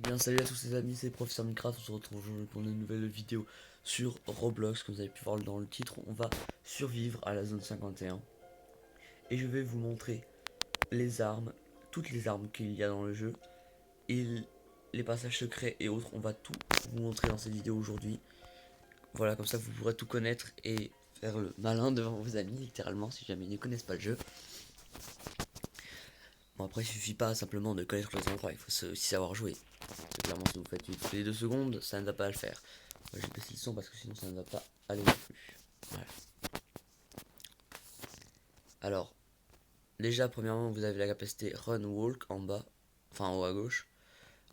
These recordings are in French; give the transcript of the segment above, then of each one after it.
Bien salut à tous les amis, c'est Professeur Minecraft, on se retrouve aujourd'hui pour une nouvelle vidéo sur Roblox. Comme vous avez pu voir dans le titre, on va survivre à la zone 51. Et je vais vous montrer les armes, toutes les armes qu'il y a dans le jeu. Et les passages secrets et autres, on va tout vous montrer dans cette vidéo aujourd'hui. Voilà, comme ça vous pourrez tout connaître et faire le malin devant vos amis, littéralement, si jamais ils ne connaissent pas le jeu. Bon, après, il suffit pas simplement de connaître les endroits, il faut aussi savoir jouer. Parce que clairement, si vous faites toutes les 2 secondes, ça ne va pas le faire. Moi, j'ai baissé le son parce que sinon, ça ne va pas aller non plus. Voilà. Alors, déjà, premièrement, vous avez la capacité Run Walk en bas, enfin en haut à gauche.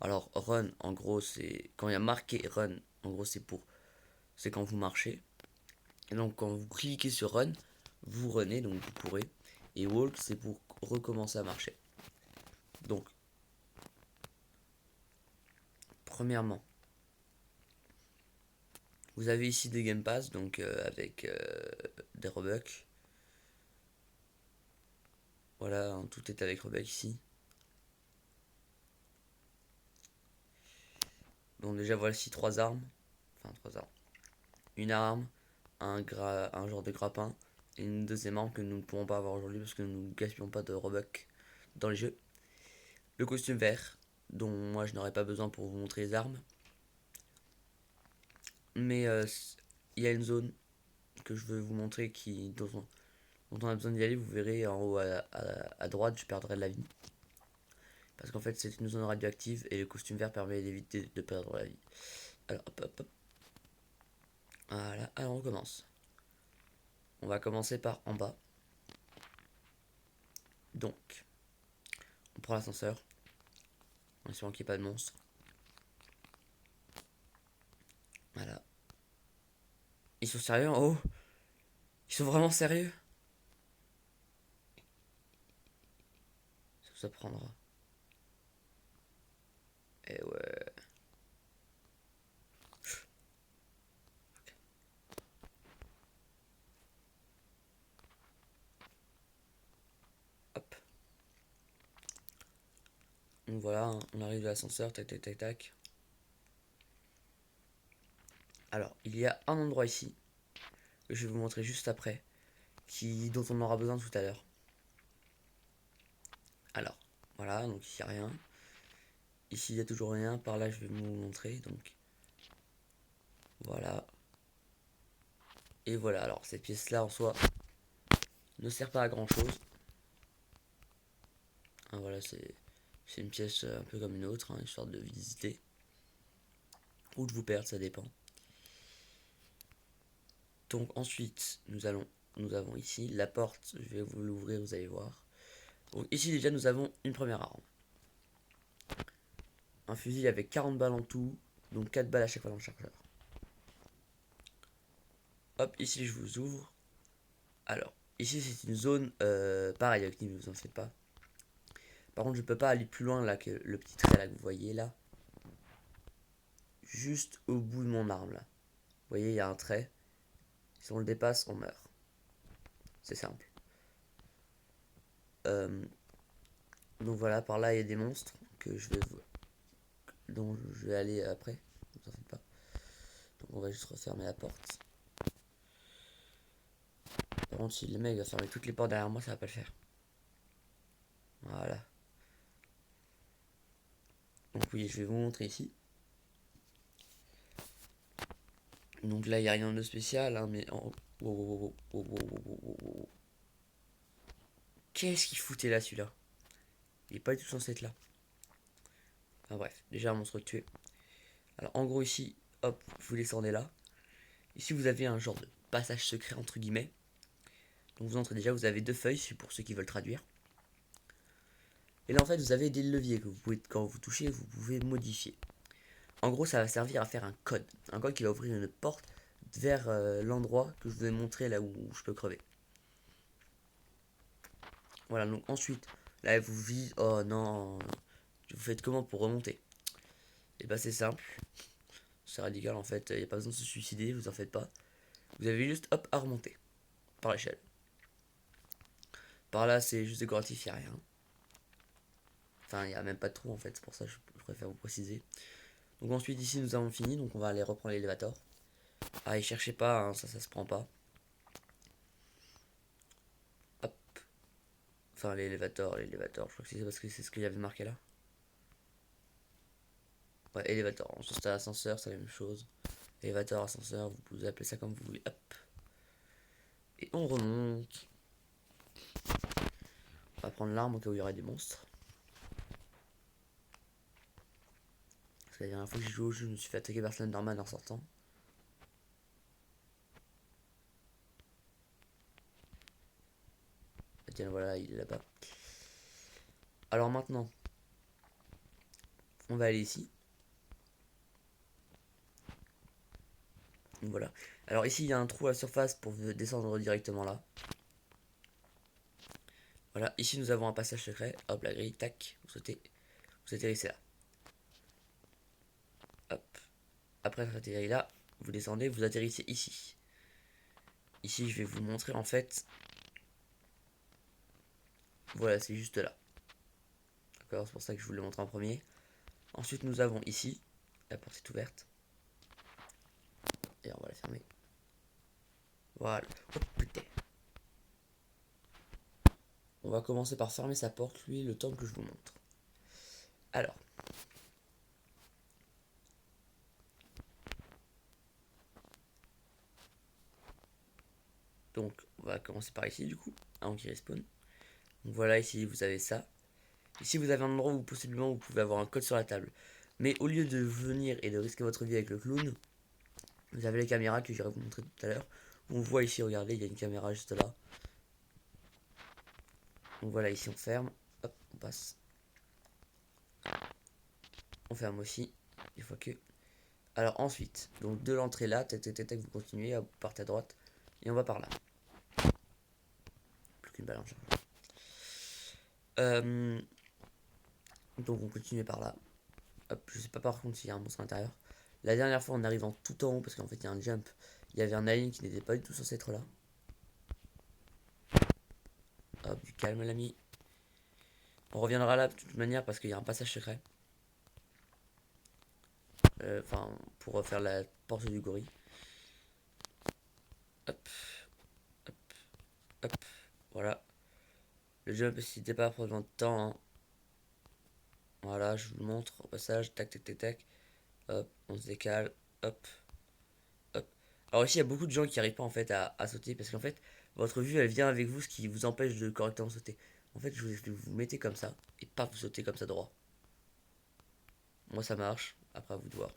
Alors, Run, en gros, c'est quand il y a marqué Run, en gros, c'est quand vous marchez. Et donc, quand vous cliquez sur Run, vous runnez, donc vous courez. Et Walk, c'est pour recommencer à marcher. Donc, premièrement, vous avez ici des Game Pass, donc avec des Robux. Voilà, hein, tout est avec Robux ici. Donc déjà voici 3 armes. Enfin 3 armes. Une arme, un genre de grappin. Et une deuxième arme que nous ne pourrons pas avoir aujourd'hui parce que nous ne gaspillons pas de Robux dans les jeux. Le costume vert, dont moi je n'aurai pas besoin pour vous montrer les armes. Mais il y a une zone que je veux vous montrer dont on a besoin d'y aller. Vous verrez en haut à droite, je perdrai de la vie. Parce qu'en fait c'est une zone radioactive et le costume vert permet d'éviter de perdre la vie. Alors hop hop hop. Voilà, alors on recommence. On va commencer par en bas. Donc, on prend l'ascenseur. En espérant qu'il n'y ait pas de monstre. Voilà. Ils sont sérieux en haut? Ils sont vraiment sérieux? Ça prendra. Eh ouais. Hop. Donc voilà, hein, on arrive à l'ascenseur. Tac tac tac tac. Alors, il y a un endroit ici que je vais vous montrer juste après, dont on aura besoin tout à l'heure. Alors, voilà, donc il n'y a rien. Ici, il n'y a toujours rien. Par là, je vais vous montrer. Donc, voilà. Et voilà, alors cette pièce-là en soi ne sert pas à grand chose. Hein, voilà, c'est une pièce un peu comme une autre, hein, histoire de visiter. Ou de vous perdre, ça dépend. Donc ensuite, nous avons ici la porte. Je vais vous l'ouvrir, vous allez voir. Donc ici déjà, nous avons une première arme. Un fusil avec 40 balles en tout, donc 4 balles à chaque fois dans le chargeur. Hop, ici je vous ouvre. Alors, ici c'est une zone pareil avec ne vous en faites pas. Par contre, je peux pas aller plus loin là que le petit trait là que vous voyez là. Juste au bout de mon arme là. Vous voyez, il y a un trait. Si on le dépasse, on meurt. C'est simple. Donc voilà, par là il y a des monstres que je vais dont je vais aller après. Ne vous en faites pas. Donc on va juste refermer la porte. Par contre, si le mec va fermer toutes les portes derrière moi, ça va pas le faire. Voilà. Donc oui, je vais vous montrer ici. Donc là, il n'y a rien de spécial, hein, mais... Qu'est-ce qu'il foutait là, celui-là? Il est pas du tout censé être là. Enfin bref, déjà un monstre tué. Alors en gros ici, hop, vous descendez là. Ici vous avez un genre de passage secret entre guillemets. Donc vous entrez déjà, vous avez 2 feuilles, c'est pour ceux qui veulent traduire. Et là en fait vous avez des leviers que vous pouvez, quand vous touchez, vous pouvez modifier. En gros ça va servir à faire un code. Un code qui va ouvrir une porte vers l'endroit que je vous ai montré là où je peux crever. Voilà, donc ensuite, là vous visez... Oh non, vous faites comment pour remonter? Et bah c'est simple. C'est radical en fait, il n'y a pas besoin de se suicider, vous en faites pas. Vous avez juste hop à remonter par l'échelle. Par là c'est juste décoratif, il n'y a rien. Enfin il n'y a même pas de trou en fait, c'est pour ça que je préfère vous préciser. Donc ensuite ici nous avons fini, donc on va aller reprendre l'élévateur. Ah, et cherchez pas, hein, ça se prend pas. Hop. Enfin l'élévateur, je crois que c'est parce que c'est ce qu'il y avait marqué là. Ouais, élévateur, ensuite c'est ascenseur, c'est la même chose. Élévateur, ascenseur, vous pouvez appeler ça comme vous voulez. Hop. Et on remonte. On va prendre l'arme au cas où il y aurait des monstres. Parce que la dernière fois que j'ai joué au jeu, je me suis fait attaquer par Slenderman en sortant. Et tiens, voilà, il est là-bas. Alors maintenant, on va aller ici. Donc voilà. Alors ici, il y a un trou à la surface pour descendre directement là. Voilà, ici nous avons un passage secret. Hop, la grille, tac, vous atterrissez là. Hop. Après être atterri là, vous descendez, vous atterrissez ici. Ici, je vais vous montrer en fait. Voilà, c'est juste là. D'accord, c'est pour ça que je vous le montre en premier. Ensuite, nous avons ici, la porte est ouverte. Et on va la fermer. Voilà. Oh putain. On va commencer par fermer sa porte, lui, le temps que je vous montre. Alors. Donc, on va commencer par ici, du coup, avant qu'il respawn. Donc voilà, ici, vous avez ça. Ici, vous avez un endroit où possiblement vous pouvez avoir un code sur la table. Mais au lieu de venir et de risquer votre vie avec le clown, vous avez les caméras que j'irai vous montrer tout à l'heure. On voit ici, regardez, il y a une caméra juste là. Donc voilà, ici on ferme. Hop, on passe. On ferme aussi, des fois que. Alors ensuite, donc de l'entrée là, tac, tac, tac, tac, vous continuez, vous partez à droite. Et on va par là. Plus qu'une balle en charge. Donc on continue par là. Hop, je sais pas par contre s'il y a un monstre à l'intérieur. La dernière fois, en arrivant tout en haut, parce qu'en fait il y a un jump, il y avait un alien qui n'était pas du tout censé être là. Hop, du calme l'ami. On reviendra là de toute manière parce qu'il y a un passage secret. Enfin, pour faire la porte du gorille. Hop, hop, hop. Voilà. Le jump, n'hésitez pas à prendre votre temps. Hein. Voilà, je vous le montre au passage. Tac, tac, tac, tac. Hop, on se décale. Hop, hop. Alors ici, il y a beaucoup de gens qui n'arrivent pas en fait à sauter parce qu'en fait, votre vue elle vient avec vous, ce qui vous empêche de correctement sauter. En fait, vous mettez comme ça et pas vous sautez comme ça droit. Moi, ça marche. Après, à vous de voir.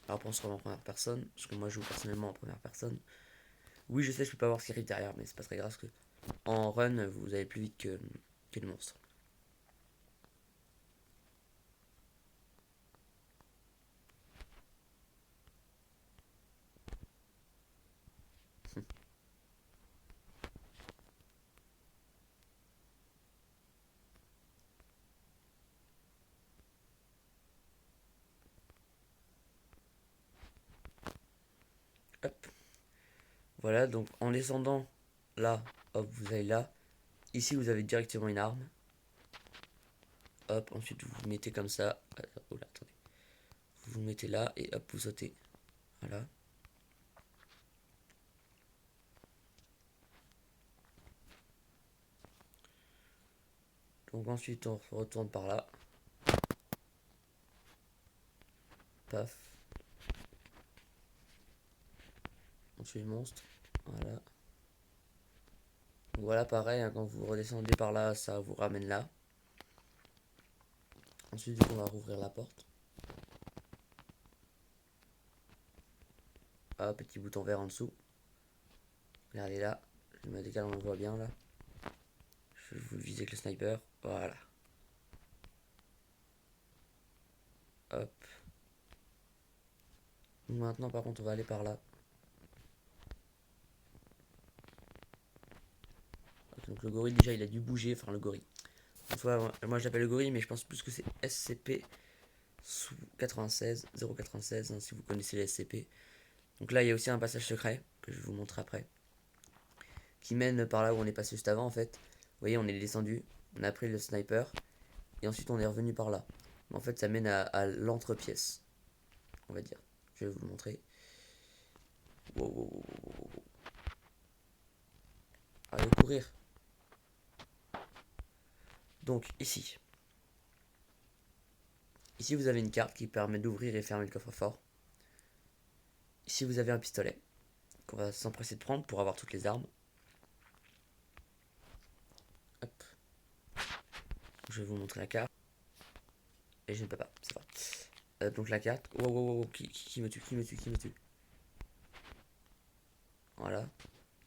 Alors, on se remet en première personne parce que moi, je joue personnellement en première personne. Oui, je sais, je peux pas voir ce qui arrive derrière, mais c'est pas très grave parce que en run, vous allez plus vite que le monstre. Hop. Voilà, donc en descendant là, hop, vous allez là. Ici, vous avez directement une arme. Hop, ensuite vous vous mettez comme ça. Oh là, attendez. Vous vous mettez là et hop, vous sautez. Voilà. Donc ensuite, on retourne par là. Paf. On tue le monstre. Voilà. Donc voilà, pareil, hein, quand vous redescendez par là, ça vous ramène là. Ensuite, on va rouvrir la porte. Ah, petit bouton vert en dessous. Regardez là. Je me décale, on le voit bien là. Je vais vous le viser avec le sniper. Voilà. Hop. Maintenant, par contre, on va aller par là. Donc le gorille, déjà, il a dû bouger. Enfin, le gorille. Enfin, moi, je l'appelle le gorille, mais je pense plus que c'est SCP 96, 096, hein, si vous connaissez les SCP. Donc là, il y a aussi un passage secret, que je vais vous montrer après. Qui mène par là où on est passé juste avant, en fait. Vous voyez, on est descendu. On a pris le sniper. Et ensuite, on est revenu par là. En fait, ça mène à l'entre-pièce, on va dire. Je vais vous le montrer. Wow, wow, wow, wow, wow. Allez, courir. Donc, ici. Ici, vous avez une carte qui permet d'ouvrir et fermer le coffre-fort. Ici, vous avez un pistolet qu'on va s'empresser de prendre pour avoir toutes les armes. Hop. Je vais vous montrer la carte. Et je ne peux pas, c'est pas. Donc la carte. Wow, wow, wow, qui me tue, qui me tue, qui me tue. Voilà.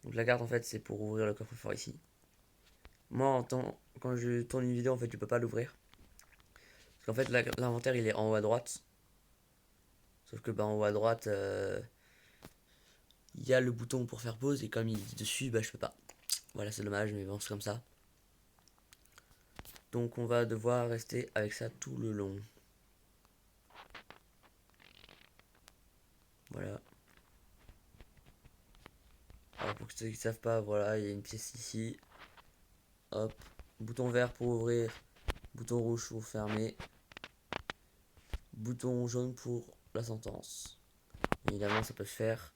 Donc la carte, en fait, c'est pour ouvrir le coffre-fort ici. Moi, quand je tourne une vidéo, en fait, tu peux pas l'ouvrir. Parce qu'en fait, l'inventaire, il est en haut à droite. Sauf que, bah, en haut à droite, il y a le bouton pour faire pause. Et comme il est dessus, bah, je peux pas. Voilà, c'est dommage, mais bon, c'est comme ça. Donc, on va devoir rester avec ça tout le long. Voilà. Alors, pour ceux qui ne savent pas, voilà, il y a une pièce ici. Hop. Bouton vert pour ouvrir. Bouton rouge pour fermer. Bouton jaune pour la sentence. Évidemment, ça peut se faire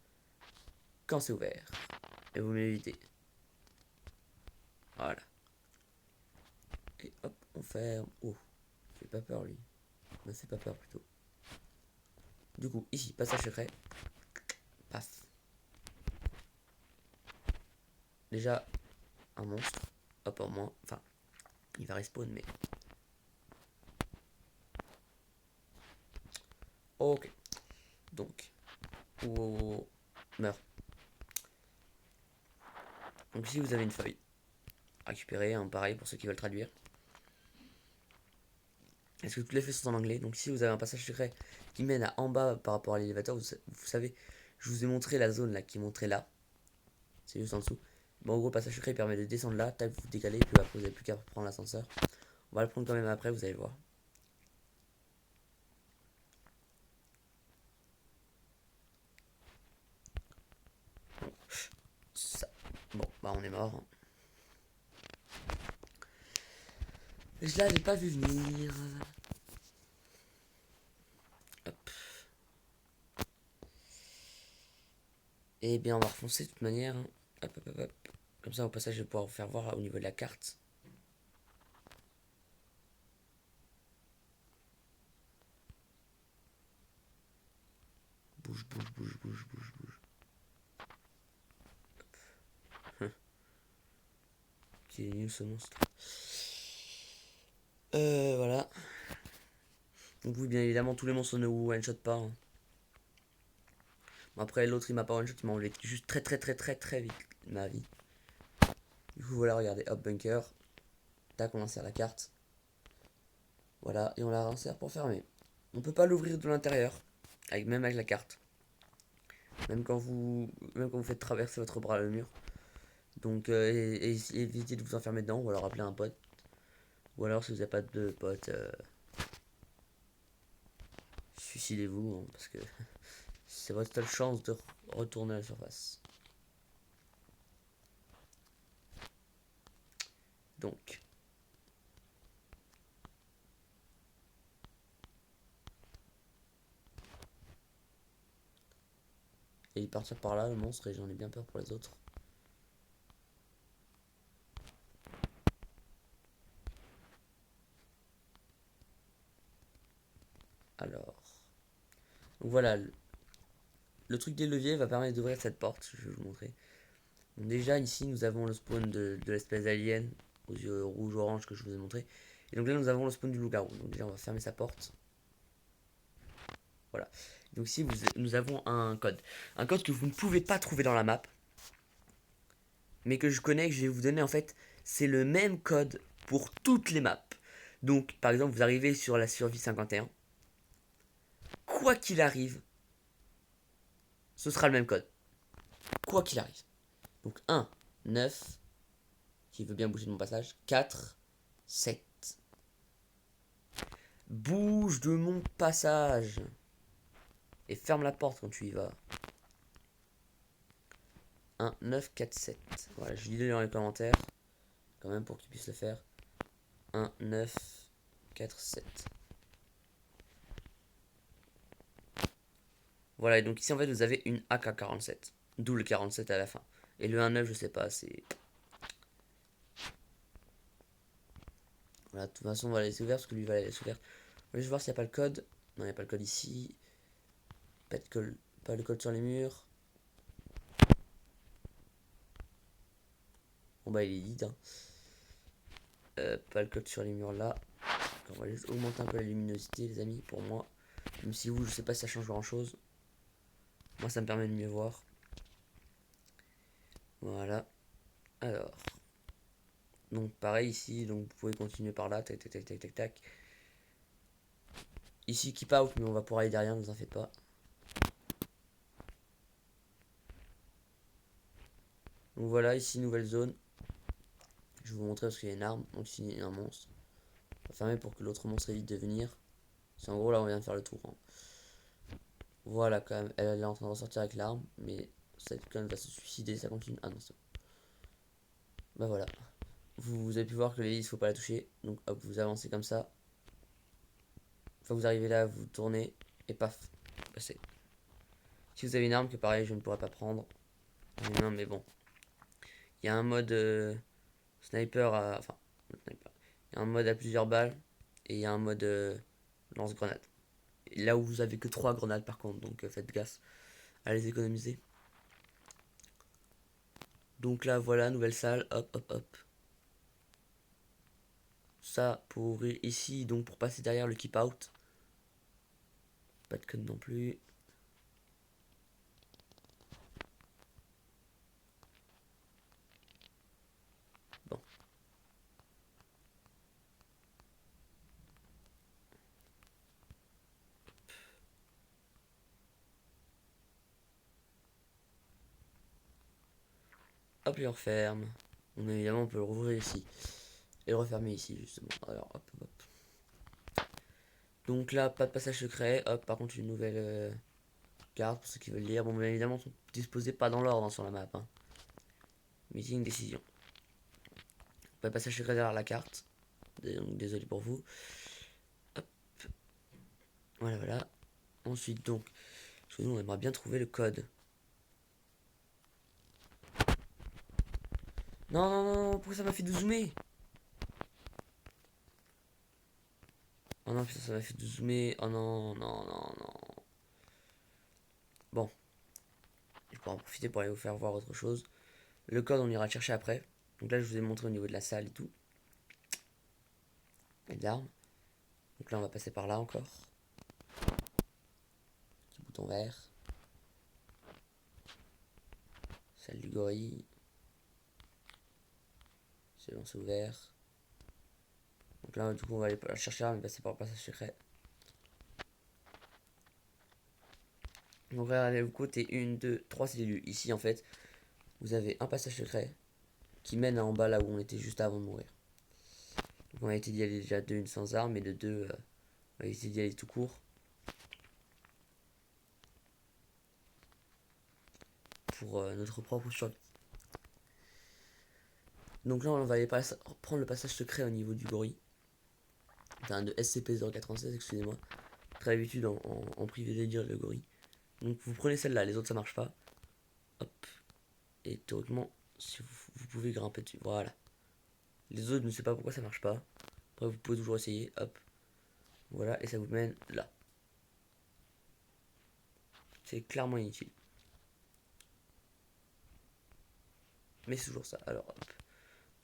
quand c'est ouvert. Et vous m'évitez. Voilà. Et hop, on ferme. Oh, il fait pas peur lui. Mais c'est pas peur plutôt. Du coup, ici, passage secret. Paf. Déjà, un monstre. Hop, en moins. Enfin, il va respawn, mais. Ok. Donc. Oh, oh, oh. Meurt. Donc ici, vous avez une feuille. Récupérer, hein, pareil pour ceux qui veulent traduire. Est-ce que toutes les feuilles sont en anglais? Donc ici, vous avez un passage secret qui mène à en bas par rapport à l'élévateur. Vous savez, je vous ai montré la zone là qui montrait là. C'est juste en dessous. Bon, en gros, le passage secret permet de descendre là, tac, vous décalez, puis après, vous n'avez plus qu'à prendre l'ascenseur. On va le prendre quand même après, vous allez voir. Ça. Bon, bah, on est mort. Je l'avais pas vu venir. Hop. Et bien, on va refoncer de toute manière. Hop, hop, hop, hop. Comme ça, au passage, je vais pouvoir vous faire voir au niveau de la carte. Bouge, bouge, bouge, bouge, bouge, bouge. Qui est nul ce monstre. Voilà. Donc oui, bien évidemment, tous les monstres ne one-shot pas. Hein. Bon, après, l'autre, il m'a pas one-shot, il m'a enlevé juste très, très, très, très, très vite ma vie. Du coup, voilà, regardez, hop, bunker. Tac, on insère la carte. Voilà, et on la réinsère pour fermer. On peut pas l'ouvrir de l'intérieur, même avec la carte. Même quand vous faites traverser votre bras le mur. Donc, évitez de vous enfermer dedans, ou alors appelez un pote. Ou alors, si vous n'avez pas de pote, suicidez-vous, hein, parce que c'est votre seule chance de retourner à la surface. Donc, et il partir par là, le monstre, et j'en ai bien peur pour les autres. Alors, donc voilà, le truc des leviers va permettre d'ouvrir cette porte, je vais vous montrer. Donc déjà, ici, nous avons le spawn de l'espèce d'alien aux yeux rouge-orange que je vous ai montré. Et donc là, nous avons le spawn du loup-garou. Donc déjà, on va fermer sa porte. Voilà. Donc ici, nous avons un code. Un code que vous ne pouvez pas trouver dans la map. Mais que je connais, que je vais vous donner en fait. C'est le même code pour toutes les maps. Donc, par exemple, vous arrivez sur la survie 51. Quoi qu'il arrive, ce sera le même code. Quoi qu'il arrive. Donc 1, 9, qui veut bien bouger de mon passage. 4, 7. Bouge de mon passage. Et ferme la porte quand tu y vas. 1, 9, 4, 7. Voilà, je lis dans les commentaires. Quand même pour que tu puisses le faire. 1, 9, 4, 7. Voilà, et donc ici en fait vous avez une AK-47. D'où le 47 à la fin. Et le 1-9, je sais pas, c'est... Voilà, de toute façon on va la laisser ouverte parce que lui va la laisser ouverte. Je vais voir s'il n'y a pas le code. Non, il n'y a pas le code ici. Pas, de code, pas le code sur les murs. Bon bah il est vide. Hein. Pas le code sur les murs là. On va augmenter un peu la luminosité les amis pour moi. Même si vous je sais pas si ça change grand chose. Moi ça me permet de mieux voir. Voilà. Alors. Donc pareil ici, donc vous pouvez continuer par là. Tac tac tac tac tac tac. Ici keep out mais on va pouvoir aller derrière, ne vous en faites pas. Donc voilà, ici nouvelle zone. Je vais vous montrer parce qu'il y a une arme. Donc ici il y a un monstre. On va fermer pour que l'autre monstre évite de venir. C'est en gros là on vient de faire le tour. Hein. Voilà quand même, elle est en train de ressortir avec l'arme, mais cette conne va se suicider, ça continue. Ah non, c'est bon. Bah voilà. Vous avez pu voir que l'hélice, faut pas la toucher. Donc hop, vous avancez comme ça. Une fois que vous arrivez là, vous tournez et paf, passez. Si vous avez une arme que pareil, je ne pourrais pas prendre. Non, mais bon. Il y a un mode sniper à. Enfin, sniper. Il y a un mode à plusieurs balles et il y a un mode lance-grenade. Là où vous avez que 3 grenades par contre, donc faites gaffe à les économiser. Donc là, voilà, nouvelle salle, hop, hop, hop. Ça pour ouvrir ici, donc pour passer derrière le keep out. Pas de code non plus. Bon. Hop, il referme. On évidemment on peut le rouvrir ici. Et le refermer ici justement. Alors hop hop hop. Donc là, pas de passage secret. Hop, par contre une nouvelle carte pour ceux qui veulent lire. Bon, bien évidemment, sont disposés pas dans l'ordre hein, sur la map. Hein. Meeting, décision. Pas de passage secret derrière la carte. Donc désolé pour vous. Hop. Voilà, voilà. Ensuite donc, parce que nous on aimerait bien trouver le code. Non, non, non, pourquoi ça m'a fait de zoomer? Oh non, putain, ça m'a fait de zoomer. Oh non, non, non, non. Bon. Je pourrais en profiter pour aller vous faire voir autre chose. Le code, on ira le chercher après. Donc là, je vous ai montré au niveau de la salle et tout. Et de l'arme. Donc là, on va passer par là encore. Petit bouton vert. Salle du gorille. C'est bon, c'est ouvert. Donc là, du coup, on va aller chercher l'arme et passer par le passage secret. Donc là, allez, vous côté 1, 2, 3 cellules. Ici, en fait, vous avez un passage secret qui mène en bas là où on était juste avant de mourir. Donc on a été d'y aller déjà de 1 sans arme et de 2, on a essayé d'y aller tout court. Pour notre propre survie. Donc là, on va aller prendre le passage secret au niveau du gorille. C'est un de SCP-096, excusez-moi. Très l'habitude en privé de dire le gorille. Donc vous prenez celle-là, les autres ça marche pas. Hop. Et théoriquement, si vous pouvez grimper dessus. Voilà. Les autres, je ne sais pas pourquoi ça marche pas. Après, vous pouvez toujours essayer. Hop. Voilà, et ça vous mène là. C'est clairement inutile. Mais c'est toujours ça. Alors, hop.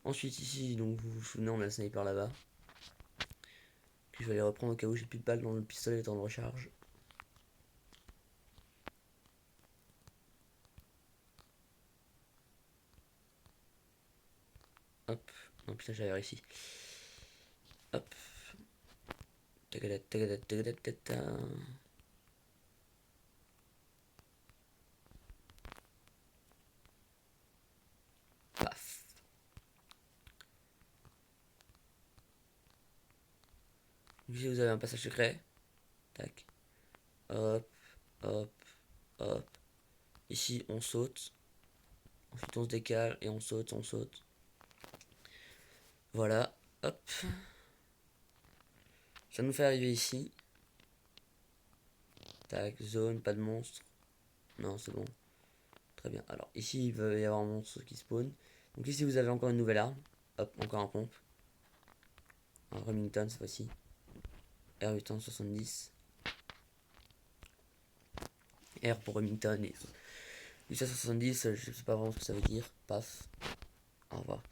Ensuite, ici, donc vous vous souvenez, on a le sniper là-bas. Puis je vais aller reprendre au cas où j'ai plus de balles dans le pistolet étant de recharge. Hop. Non, putain, j'avais réussi. Hop. Tagada, tagada, tagada, tagada. Paf. Ici, vous avez un passage secret. Tac. Hop, hop, hop. Ici, on saute. Ensuite, on se décale et on saute, on saute. Voilà. Hop. Ça nous fait arriver ici. Tac, zone, pas de monstre. Non, c'est bon. Très bien. Alors, ici, il va y avoir un monstre qui spawn. Donc ici, vous avez encore une nouvelle arme. Hop, encore un pompe. Un Remington, cette fois-ci. R870. R pour Remington et 870, je sais pas vraiment ce que ça veut dire. Paf. Au revoir.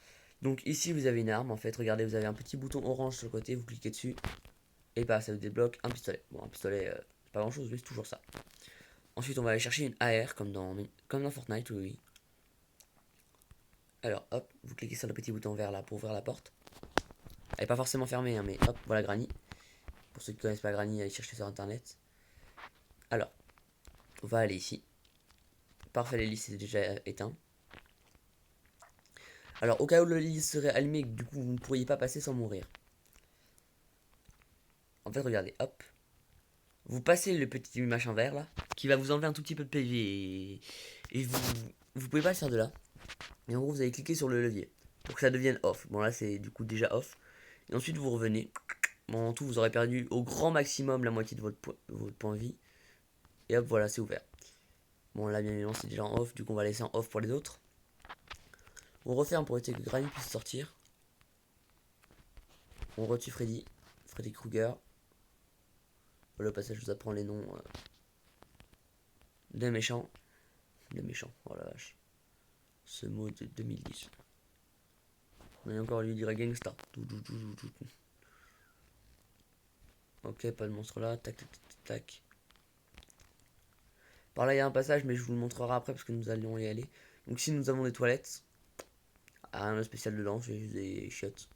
Donc ici, vous avez une arme. En fait, regardez, vous avez un petit bouton orange sur le côté. Vous cliquez dessus. Et bah, ça vous débloque un pistolet. Bon, un pistolet, c'est pas grand-chose, mais c'est toujours ça. Ensuite, on va aller chercher une AR, comme dans Fortnite, oui. Alors, hop, vous cliquez sur le petit bouton vert là pour ouvrir la porte. Elle est pas forcément fermée, hein, mais hop, voilà Granny. Pour ceux qui connaissent pas Granny, allez chercher sur internet. Alors, on va aller ici. Parfait, l'hélice est déjà éteint. Alors, au cas où l'hélice serait allumée, du coup, vous ne pourriez pas passer sans mourir. En fait, regardez, hop. Vous passez le petit machin vert là, qui va vous enlever un tout petit peu de PV et vous pouvez pas le faire de là. Et en gros, vous allez cliquer sur le levier pour que ça devienne off. Bon, là, c'est du coup déjà off. Et ensuite, vous revenez. Bon, en tout, vous aurez perdu au grand maximum la moitié de votre point de vie. Et hop, voilà, c'est ouvert. Bon, là, bien évidemment, c'est déjà en off. Du coup, on va laisser en off pour les autres. On referme pour éviter que Granny puisse sortir. On retue Freddy Krueger. Voilà, au passage, je vous apprends les noms des méchants. Des méchants, oh la vache. Ce mot de 2010. On a encore lui dire gangsta. Ok, pas de monstre là. Tac, tac, tac, tac. Par là, il y a un passage, mais je vous le montrerai après parce que nous allons y aller. Donc, ici, nous avons des toilettes. Rien de spécial dedans, c'est juste des chiottes.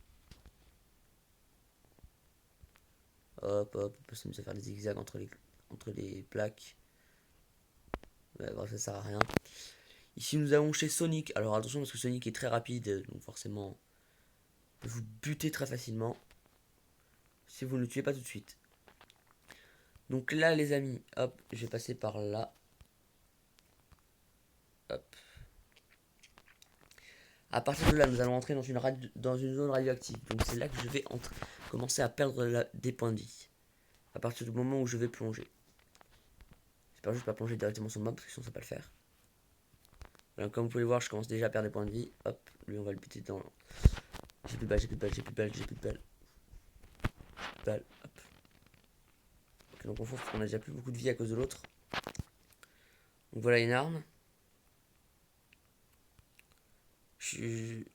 Hop, hop, on peut s'amuser à faire des zigzags entre les plaques. Ouais, bon, ça sert à rien. Ici, nous avons chez Sonic. Alors, attention parce que Sonic est très rapide, donc forcément, peut vous buter très facilement si vous ne le tuez pas tout de suite. Donc là, les amis, hop, je vais passer par là. Hop. À partir de là, nous allons entrer dans une zone radioactive. Donc c'est là que je vais commencer à perdre des points de vie. À partir du moment où je vais plonger. J'espère juste pas plonger directement sur le mob parce que sinon ça va pas le faire. Alors, comme vous pouvez voir, je commence déjà à perdre des points de vie. Hop, lui on va le buter dans. J'ai plus de balles, j'ai plus de balles, j'ai plus de balles, j'ai plus de balles. Balles, hop. Ok, donc on fout parce qu'on a déjà plus beaucoup de vie à cause de l'autre. Donc voilà une arme.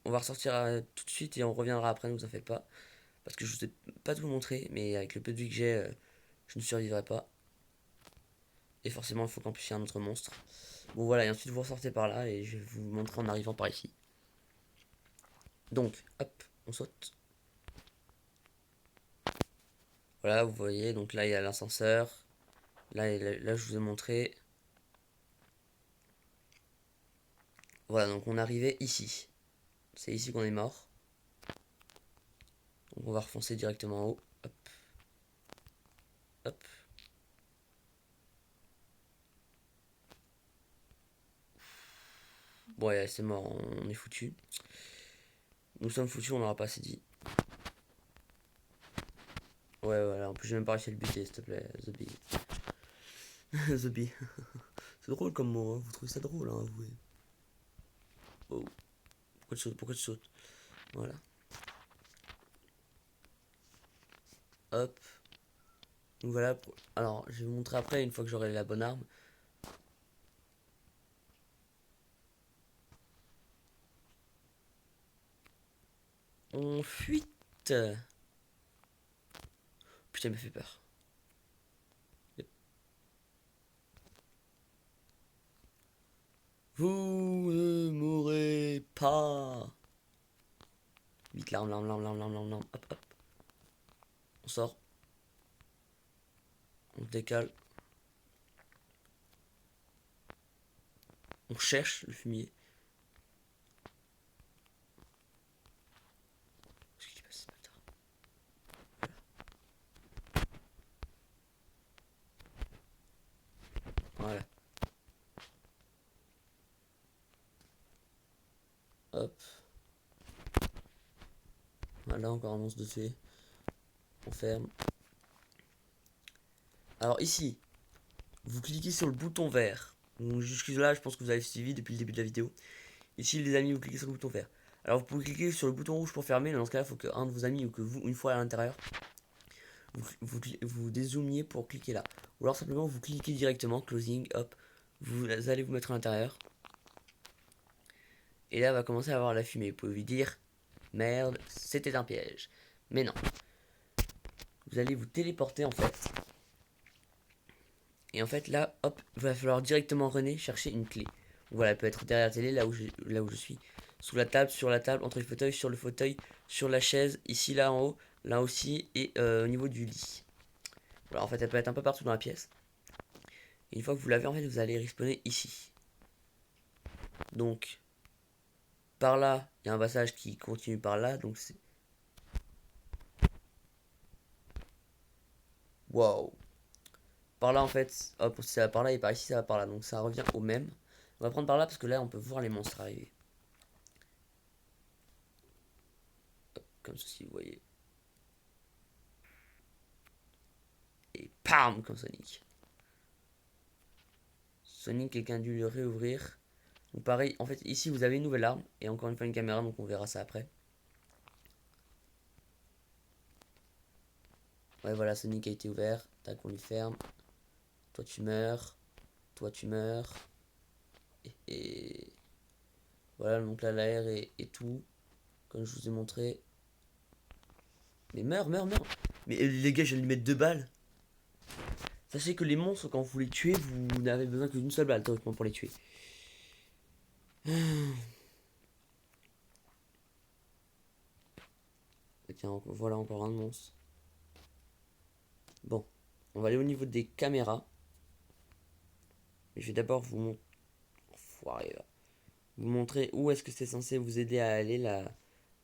On va ressortir tout de suite et on reviendra après, ne vous en faites pas. Parce que je vous ai pas tout montré, mais avec le peu de vie que j'ai, je ne survivrai pas. Et forcément, il faut qu'en plus il y ait un autre monstre. Bon voilà, et ensuite vous ressortez par là et je vais vous montrer en arrivant par ici. Donc, hop, on saute. Voilà, vous voyez, donc là il y a l'ascenseur. Là, je vous ai montré. Voilà, donc on arrivait ici. C'est ici qu'on est mort. Donc on va refoncer directement en haut. Hop. Hop. Bon, ouais, c'est mort, on est foutu. Nous sommes foutus, on n'aura pas assez dit. Ouais, voilà, en plus j'ai même pas réussi à le buter, s'il te plaît, The Bee. The Bee. C'est drôle comme mot, hein. Vous trouvez ça drôle, hein, vous. Oh. Pourquoi tu sautes? Voilà. Hop. Donc voilà. Alors, je vais vous montrer après, une fois que j'aurai la bonne arme. On fuite. Putain, il m'a fait peur. Vous ne mourrez pas. Vite, l'arme. Hop, hop. On sort. On se décale. On cherche le fumier. Qu'est-ce qui passe, ce bâtard? Voilà. Hop. Voilà, encore un monstre de fée. On ferme. Alors ici, vous cliquez sur le bouton vert Donc jusque là, je pense que vous avez suivi depuis le début de la vidéo. Ici, les amis, vous cliquez sur le bouton vert. Alors vous pouvez cliquer sur le bouton rouge pour fermer. Dans ce cas-là, il faut qu'un de vos amis ou que vous, une fois à l'intérieur, vous dézoomiez pour cliquer là. Ou alors simplement vous cliquez directement, closing, hop, vous allez vous mettre à l'intérieur. Et là va commencer à avoir la fumée. Vous pouvez lui dire, merde, c'était un piège. Mais non. Vous allez vous téléporter en fait. Et en fait là, hop, il va falloir directement René chercher une clé. Voilà, elle peut être derrière la télé, là où je suis. Sous la table, sur la table, entre les fauteuils, sur le fauteuil, sur la chaise, ici, là en haut, là aussi, et au niveau du lit. Voilà, en fait, elle peut être un peu partout dans la pièce. Et une fois que vous l'avez, en fait, vous allez respawner ici. Donc, par là, il y a un passage qui continue par là, donc c'est... Wow. Par là, en fait, hop, ça va par là, et par ici, ça va par là, donc ça revient au même. On va prendre par là, parce que là, on peut voir les monstres arriver. Hop, comme ceci, vous voyez. Et PAM comme Sonic. Sonic, quelqu'un a dû le réouvrir. Donc pareil, en fait, ici, vous avez une nouvelle arme, et encore une fois une caméra, donc on verra ça après. Ouais, voilà, Sonic a été ouvert. Tac, on lui ferme. Toi, tu meurs. Toi, tu meurs. Et voilà, donc là, l'air et tout. Comme je vous ai montré. Mais meurs, meurs, meurs. Mais les gars, je vais lui mettre 2 balles. Sachez que les monstres, quand vous les tuez, vous n'avez besoin que d'une seule balle, théoriquement, pour les tuer. Et tiens, voilà encore un monstre. Bon, on va aller au niveau des caméras. Mais je vais d'abord vous montrer. Enfoiré, là. Vous montrer où est-ce que c'est censé vous aider à aller là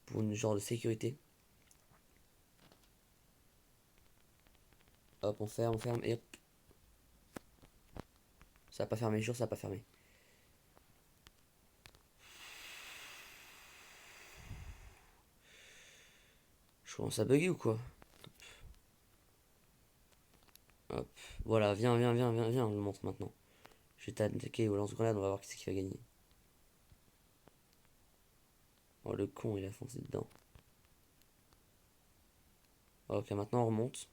pour une genre de sécurité. Hop, on ferme et hop. Ça va pas fermé, je jure, ça va pas fermé. Je commence à bugger ou quoi? Hop, voilà, viens, viens, viens, viens, viens, on le montre maintenant. Je vais t'attaquer au lance-grenade, on va voir qui c'est qui va gagner. Oh, le con, il a foncé dedans. Ok, maintenant on remonte.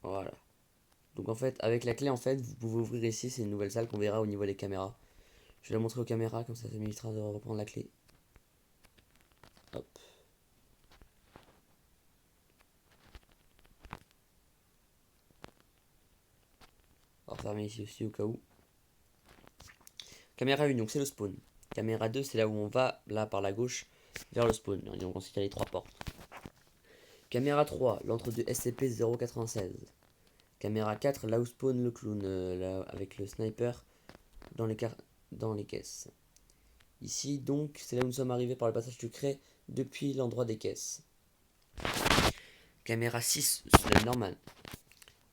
Voilà. Donc en fait, avec la clé, en fait, vous pouvez ouvrir ici, c'est une nouvelle salle qu'on verra au niveau des caméras. Je vais la montrer aux caméras, comme ça m'évitera de reprendre la clé. Hop. On va refermer ici aussi au cas où. Caméra 1, donc c'est le spawn. Caméra 2, c'est là où on va, là par la gauche, vers le spawn. Donc ensuite, il y a les 3 portes. Caméra 3, l'entre-deux SCP-096. Caméra 4, là où spawn le clown, là, avec le sniper dans les caisses. Ici, donc, c'est là où nous sommes arrivés par le passage secret depuis l'endroit des caisses. Caméra 6, c'est la normale.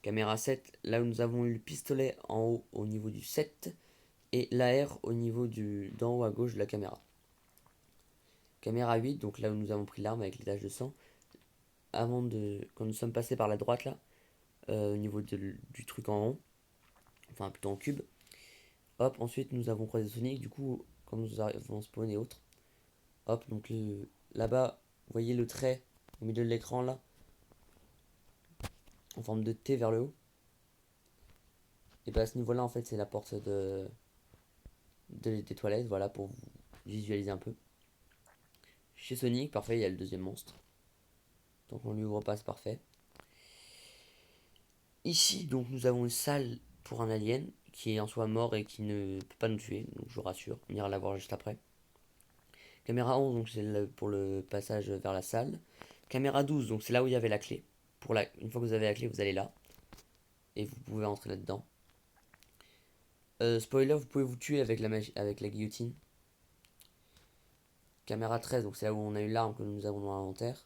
Caméra 7, là où nous avons eu le pistolet en haut au niveau du 7 et l'AR au niveau d'en haut à gauche de la caméra. Caméra 8, donc là où nous avons pris l'arme avec les taches de sang. Quand nous sommes passés par la droite là, au niveau du truc en rond, enfin plutôt en cube. Hop, ensuite nous avons croisé Sonic, du coup, quand nous avons spawn et autres. Hop, donc là-bas, vous voyez le trait au milieu de l'écran là, en forme de T vers le haut. Et bah à ce niveau-là, en fait, c'est la porte des toilettes, voilà, pour vous visualiser un peu. Chez Sonic, parfait, il y a le deuxième monstre. Donc on lui ouvre pas, c'est parfait. Ici, donc, nous avons une salle pour un alien qui est en soi mort et qui ne peut pas nous tuer, donc je vous rassure, on ira la voir juste après. Caméra 11, donc c'est pour le passage vers la salle. Caméra 12, donc c'est là où il y avait la clé. Une fois que vous avez la clé, vous allez là. Et vous pouvez entrer là-dedans. Spoiler, vous pouvez vous tuer avec la guillotine. Caméra 13, donc c'est là où on a eu l'arme que nous avons dans l'inventaire.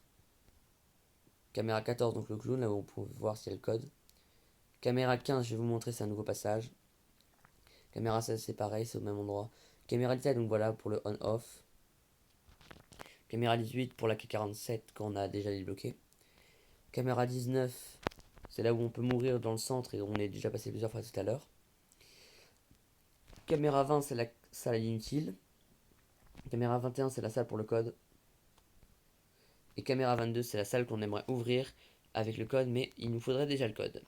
Caméra 14, donc le clown, là où on peut voir s'il y a le code. Caméra 15, je vais vous montrer, c'est un nouveau passage. Caméra 16, c'est pareil, c'est au même endroit. Caméra 17, donc voilà pour le on-off. Caméra 18 pour la K47 qu'on a déjà débloqué. Caméra 19, C'est là où on peut mourir dans le centre et on est déjà passé plusieurs fois tout à l'heure. Caméra 20, c'est la salle inutile. Caméra 21, c'est la salle pour le code. Et caméra 22, c'est la salle qu'on aimerait ouvrir avec le code, mais il nous faudrait déjà le code.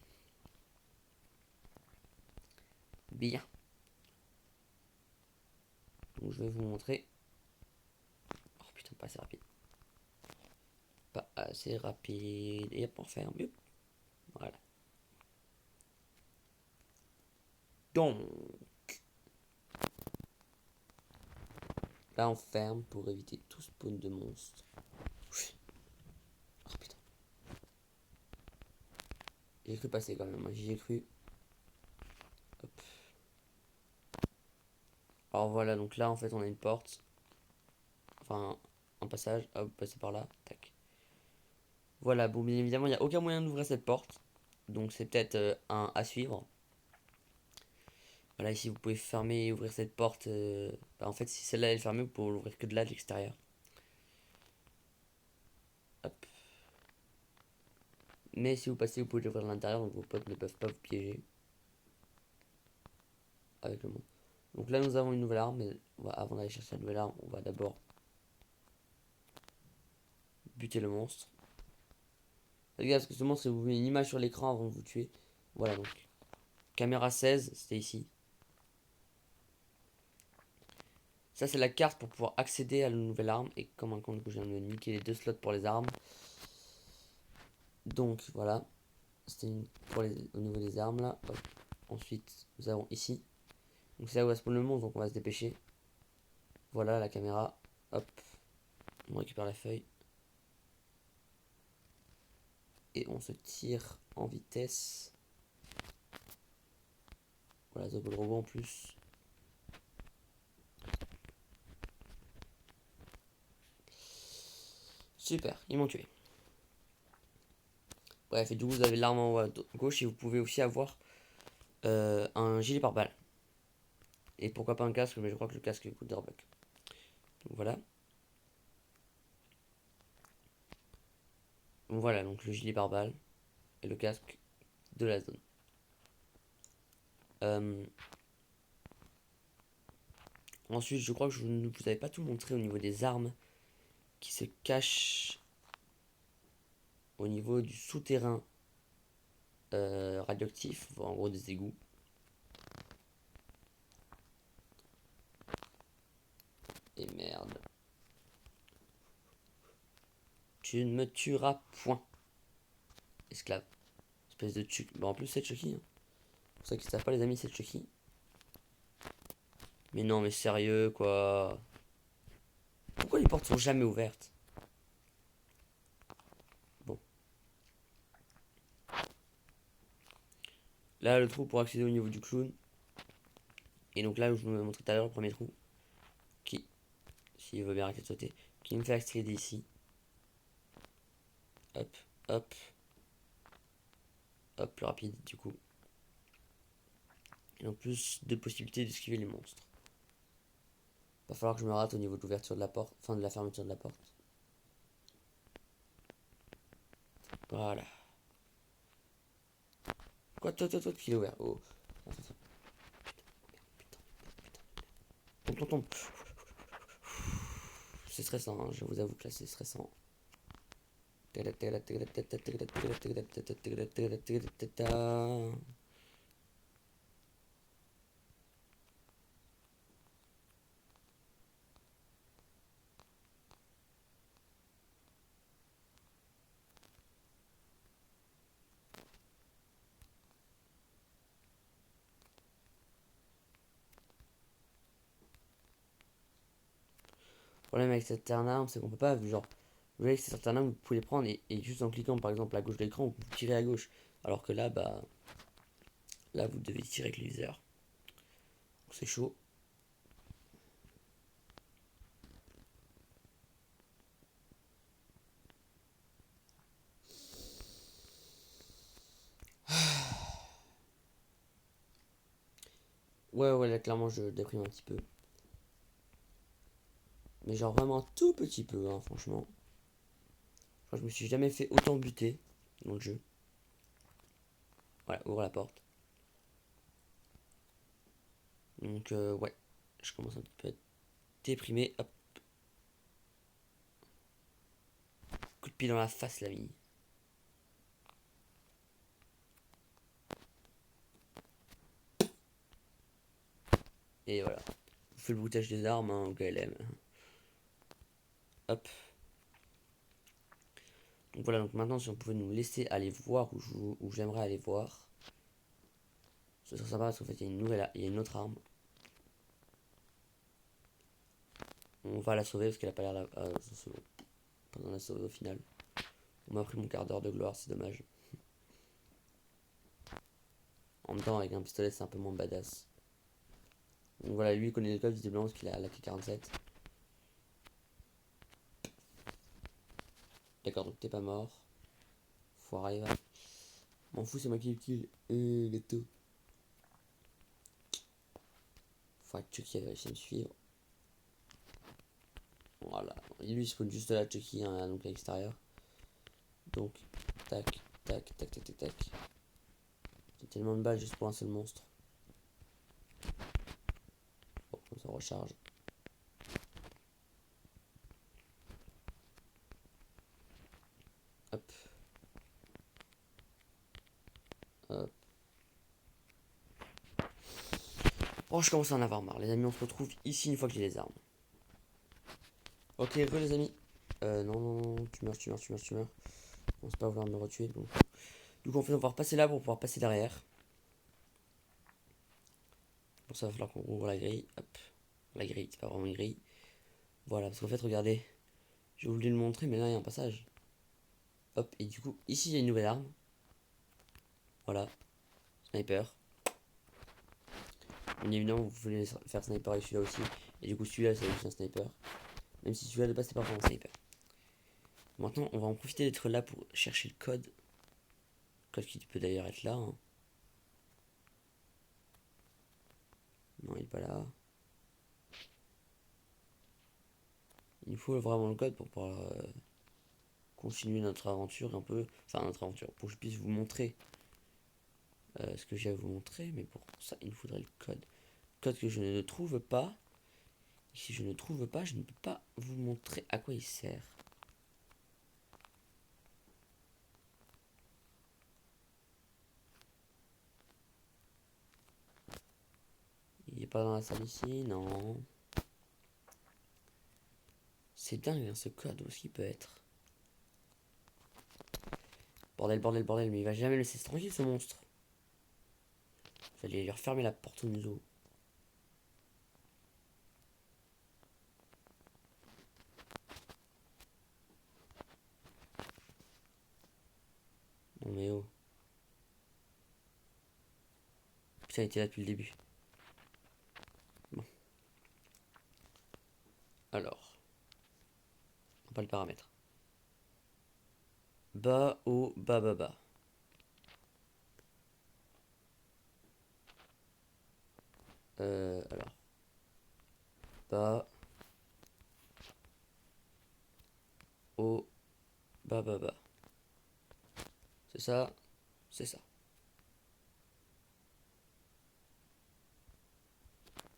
Bien. Donc je vais vous montrer. Oh putain, pas assez rapide. Pas assez rapide. Et hop, on ferme. Voilà. Donc, là on ferme pour éviter tout spawn de monstres. Oh putain. J'ai cru passer quand même, j'y ai cru. Hop. Alors voilà, donc là en fait on a une porte. Enfin, un passage. Hop, passer par là. Tac. Voilà, bon, bien évidemment, il n'y a aucun moyen d'ouvrir cette porte. Donc c'est peut-être un à suivre. Voilà, ici vous pouvez fermer et ouvrir cette porte. Bah, en fait, si celle-là est fermée, vous pouvez l'ouvrir que de là, de l'extérieur. Hop. Mais si vous passez, vous pouvez l'ouvrir de l'intérieur, donc vos potes ne peuvent pas vous piéger. Avec le monde. Donc là, nous avons une nouvelle arme. Mais avant d'aller chercher la nouvelle arme, on va d'abord buter le monstre. Regarde, parce que ce monstre, il vous met une image sur l'écran avant de vous tuer. Voilà, donc. Caméra 16, c'était ici. Ça, c'est la carte pour pouvoir accéder à la nouvelle arme. Et comme un con, je viens de me niquer les 2 slots pour les armes. Donc, voilà. C'était au niveau des armes, là. Hop. Ensuite, nous avons ici. Donc, c'est là où va spawn le monstre, donc on va se dépêcher. Voilà, la caméra. Hop. On récupère la feuille. Et on se tire en vitesse. Voilà, ça peut le robot en plus. Super, ils m'ont tué. Bref, et du coup, vous avez l'arme en haut à gauche et vous pouvez aussi avoir un gilet pare-balles. Et pourquoi pas un casque, mais je crois que le casque coûte des Robux. Donc voilà. Donc voilà, donc le gilet pare-balles et le casque de la zone. Ensuite, je crois que je ne vous avais pas tout montré au niveau des armes qui se cachent au niveau du souterrain radioactif, en gros des égouts. Et merde. Tu ne me tueras point. Esclave. Espèce de Chucky. Bon, en plus, c'est Chucky. Hein. C'est pour ça qu'ils savent pas, les amis, c'est Chucky. Mais non, mais sérieux, quoi. Pourquoi les portes sont jamais ouvertes? Bon. Là, le trou pour accéder au niveau du clown. Et donc là, où je vous ai montré tout à l'heure, le premier trou. Qui, s'il veut bien arrêter de sauter, qui me fait accéder ici. Hop, hop. Hop, plus rapide, du coup. Et en plus de possibilités d'esquiver les monstres. Va falloir que je me rate au niveau de l'ouverture de la porte. Enfin, de la fermeture de la porte. Voilà. Quoi, toi, qui est ouvert. Oh. Tombe. C'est stressant, hein, je vous avoue que là, c'est stressant. Le problème avec cette arme, c'est qu'on peut pas, genre, vous voyez que certaines armes, vous pouvez les prendre et juste en cliquant par exemple à gauche de l'écran, vous tirez à gauche. Alors que là, bah, là, vous devez tirer avec le viseur. C'est chaud. Ouais, là, clairement, je déprime un petit peu. Mais genre vraiment un tout petit peu, hein, franchement. Je crois que je me suis jamais fait autant buter dans le jeu. Voilà, ouvre la porte. Donc, ouais, je commence un petit peu à être déprimé. Hop. Coup de pied dans la face, l'ami. Et voilà. On fait le broutage des armes, hein, au KLM. Hop. Donc voilà, donc maintenant, si on pouvait nous laisser aller voir où j'aimerais aller voir, ce serait sympa parce qu'en fait, il y a une autre arme. On va la sauver parce qu'elle a pas l'air pas la sauver au final. On m'a pris mon quart d'heure de gloire, c'est dommage. En même temps, avec un pistolet, c'est un peu moins badass. Donc voilà, lui il connaît le code visiblement parce qu'il a la K47. D'accord, donc t'es pas mort. Foiré, va. M'en fous, c'est moi qui le kill. Gâteau. Faudrait que Chucky avait réussi à me suivre. Voilà. Lui il spawn juste là, Chucky, hein, donc à l'extérieur. Donc, tac, tac, tac, tac, tac, tac. J'ai tellement de balles juste pour un seul monstre. Bon, comme ça on recharge. Hop. Hop. Bon, je commence à en avoir marre. Les amis, on se retrouve ici une fois que j'ai les armes. Ok, re les amis. Non, non, non, tu meurs, tu meurs, tu meurs, tu meurs. On sait pas vouloir me retuer. Donc. Du coup, en fait, on va repasser là pour pouvoir passer derrière. Pour ça, il va falloir qu'on rouvre la grille. Hop. La grille, c'est pas vraiment une grille. Voilà, parce qu'en fait, regardez. J'ai oublié de le montrer, mais là, il y a un passage. Hop, et du coup, ici, il y a une nouvelle arme. Voilà. Sniper. Bien évidemment, vous voulez faire sniper avec celui-là aussi. Et du coup, celui-là, c'est aussi un sniper. Même si celui-là de base, c'est pas vraiment un sniper. Maintenant, on va en profiter d'être là pour chercher le code. Le code qui peut d'ailleurs être là. Hein. Non, il est pas là. Il nous faut vraiment le code pour pouvoir continuer notre aventure un peu. Enfin, notre aventure. Pour que je puisse vous montrer ce que j'ai à vous montrer. Mais pour ça, il nous faudrait le code. Code que je ne trouve pas. Et si je ne trouve pas, je ne peux pas vous montrer à quoi il sert. Il est pas dans la salle ici, non. C'est dingue hein, ce code, où est-ce qu'il peut être? Bordel, bordel, bordel, mais il va jamais laisser tranquille ce monstre. Vous allez lui refermer la porte au museau. Non mais oh. Putain, il était là depuis le début. Bon. Alors. On va pas le paramètre. Bas, haut, bas, bas, bas. Alors. Bas. Haut, bas, bas, bas. C'est ça. C'est ça.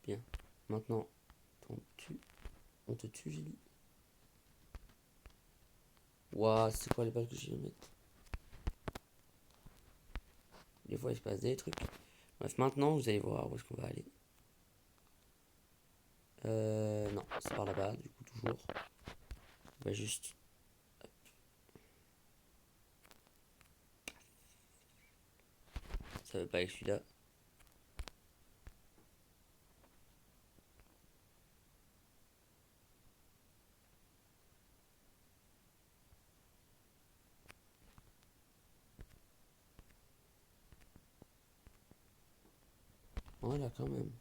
Bien. Maintenant, on tue. On te tue, j'ai dit. Waouh, c'est quoi les balles que j'ai vais mettre? Des fois, il se passe des trucs. Bref, maintenant, vous allez voir où est-ce qu'on va aller. Non, c'est par là-bas, du coup, toujours. On va juste. Ça veut pas avec celui-là. Voilà, quand même.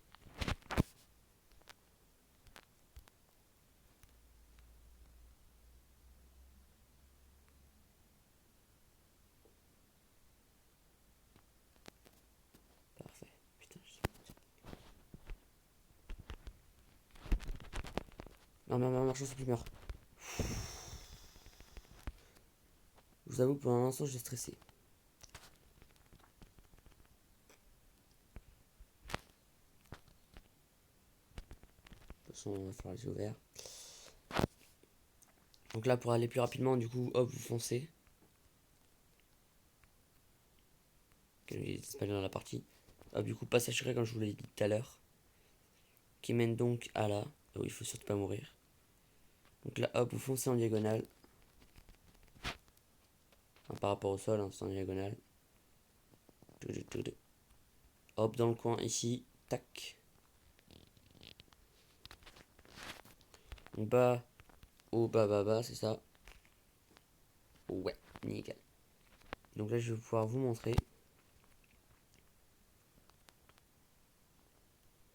Parfait. Putain, non, je sais plus meurs. Je vous avoue, pour un instant, j'ai stressé. façon, on va faire les ouverts. Donc là, pour aller plus rapidement, du coup, hop, vous foncez. Il disparaît dans la partie. Hop, du coup, passage secret, comme je vous l'ai dit tout à l'heure. Qui mène donc à là, où il faut surtout pas mourir. Donc là, hop, vous foncez en diagonale. Enfin, par rapport au sol, hein, c'est en diagonale. Hop, dans le coin, ici, tac. Bas, haut, bas, bas, bas, c'est ça. Ouais, nickel. Donc là, je vais pouvoir vous montrer.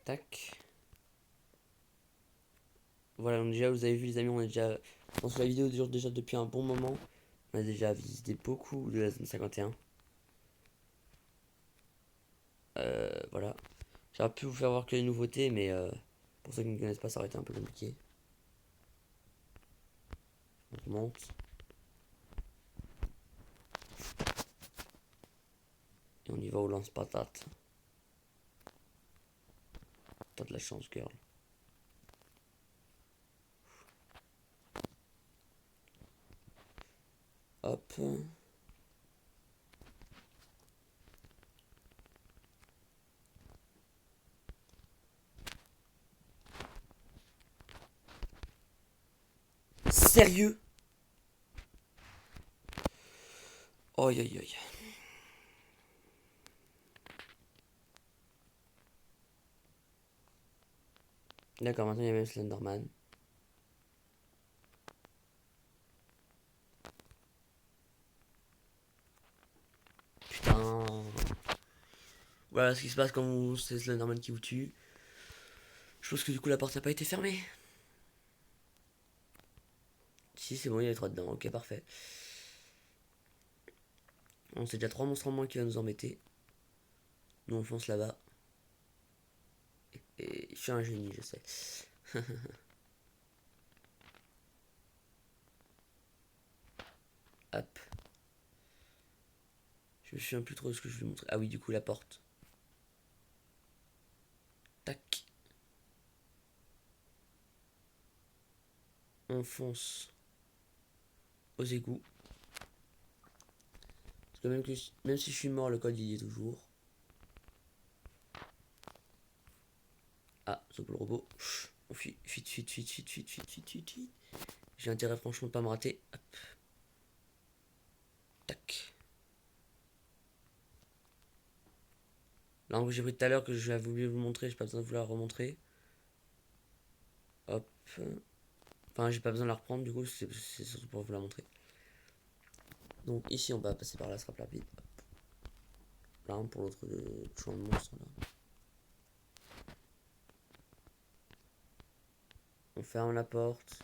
Tac. Voilà, donc déjà, vous avez vu, les amis, on est déjà... Je pense que la vidéo dure déjà depuis un bon moment. On a déjà visité beaucoup de la zone 51. Voilà. J'aurais pu vous faire voir que les nouveautés, mais pour ceux qui ne connaissent pas, ça aurait été un peu compliqué. Donc on monte. Et on y va au lance-patate. T'as de la chance, girl. Hop. Sérieux? Aïe aïe aïe. D'accord, maintenant il y a même Slenderman. Putain. Voilà ce qui se passe quand c'est Slenderman qui vous tue. Je pense que du coup la porte n'a pas été fermée. Si, c'est bon, il y avait 3 dedans. Ok, parfait. On sait déjà 3 monstres en moins qui va nous embêter. Nous on fonce là-bas. Et je suis un génie, je sais. Hop. Je me souviens plus trop de ce que je vais montrer. Ah oui, du coup, la porte. Tac. On fonce aux égouts. Parce que même si je suis mort, le code il y est toujours. Ah, c'est pour le robot. On fuit, fuit, fuit, fuit, fuit, fuit, fuit, fuit, fuit, fuit. J'ai intérêt franchement de pas me rater. Hop. Tac. L'arme que j'ai pris tout à l'heure, que j'avais oublié de vous montrer, j'ai pas besoin de vous la remontrer. Hop. Enfin, j'ai pas besoin de la reprendre, du coup, c'est surtout pour vous la montrer. Donc ici, on va passer par là, ce sera plus rapide. L'arme pour l'autre champ de monstre, là. On ferme la porte.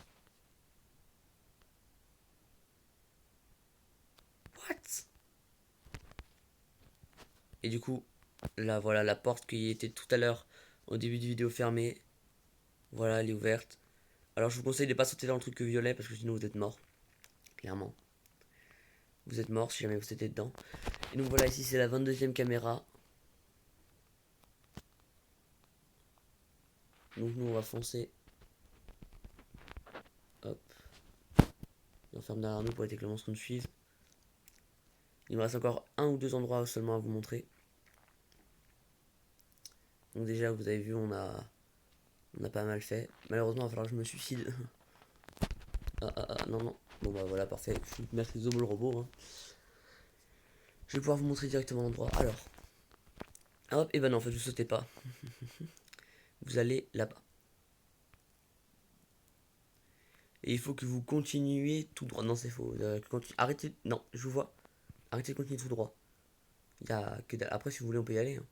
What? Et du coup, là, voilà la porte qui était tout à l'heure au début de vidéo fermée. Voilà, elle est ouverte. Alors, je vous conseille de pas sauter dans le truc violet parce que sinon vous êtes mort. Clairement. Vous êtes mort si jamais vous étiez dedans. Et donc voilà, ici c'est la 22e caméra. Donc nous on va foncer. Hop. Et on ferme derrière nous pour éviter que le monstre nous suive. Il me reste encore un ou deux endroits seulement à vous montrer. Donc déjà vous avez vu on a pas mal fait. Malheureusement il va falloir que je me suicide. Non non. Bon bah voilà parfait. Je vais mettre les le robot. Hein. Je vais pouvoir vous montrer directement l'endroit. Alors. Hop, et ben non en fait vous sautez pas. Vous allez là-bas. Et il faut que vous continuiez tout droit. Non c'est faux. Arrêtez. Non, je vous vois. Arrêtez de continuer tout droit. Il y a que dalle. Après si vous voulez on peut y aller. Hein.